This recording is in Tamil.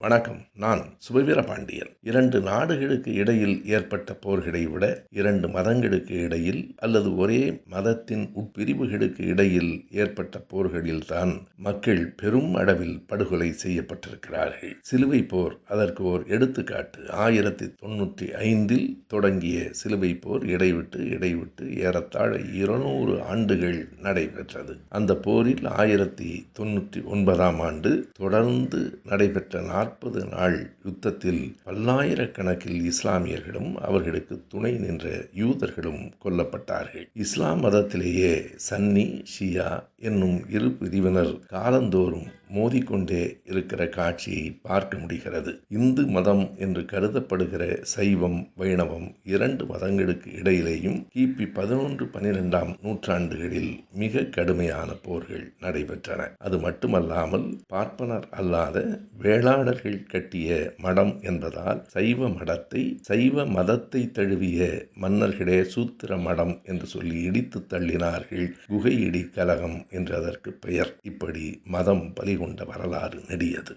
வணக்கம். நான் சுபவீர பாண்டியன். 2 நாடுகளுக்கு இடையில் ஏற்பட்ட போர்களை விட 2 மதங்களுக்கு இடையில் அல்லது ஒரே மதத்தின் உட்பிரிவுகளுக்கு இடையில் ஏற்பட்ட போர்களில்தான் மக்கள் பெரும் அளவில் படுகொலை செய்யப்பட்டிருக்கிறார்கள். சிலுவை போர் அதற்கு ஓர் எடுத்துக்காட்டு. 1095 தொடங்கிய சிலுவை போர் இடைவிட்டு ஏறத்தாழ 200 ஆண்டுகள் நடைபெற்றது. அந்த போரில் 1099 தொடர்ந்து நடைபெற்ற 40 நாள் யுத்தத்தில் பல்லாயிரக்கணக்கில் இஸ்லாமியர்களும் அவர்களுக்கு துணை நின்ற யூதர்களும் கொல்லப்பட்டார்கள். இஸ்லாம் மதத்திலேயே சன்னி, ஷியா என்னும் இரு பிரிவினர் காலந்தோறும் மோதிக்கொண்டே இருக்கிற காட்சியை பார்க்க முடிகிறது. இந்து மதம் என்று கருதப்படுகிற சைவம், வைணவம் 2 மதங்களுக்கு இடையிலேயும் கிபி 11-12 நூற்றாண்டுகளில் மிக கடுமையான போர்கள் நடைபெற்றன. அது மட்டுமல்லாமல் பார்ப்பனர் அல்லாத வேளாளர்கள் கட்டிய மடம் என்பதால் சைவ மதத்தை தழுவிய மன்னர்களே சூத்திர மடம் என்று சொல்லி இடித்து தள்ளினார்கள். குகை இடி கலகம் என்று அதற்கு பெயர். இப்படி மதம் பலிகொண்ட வரலாறு நெடியது.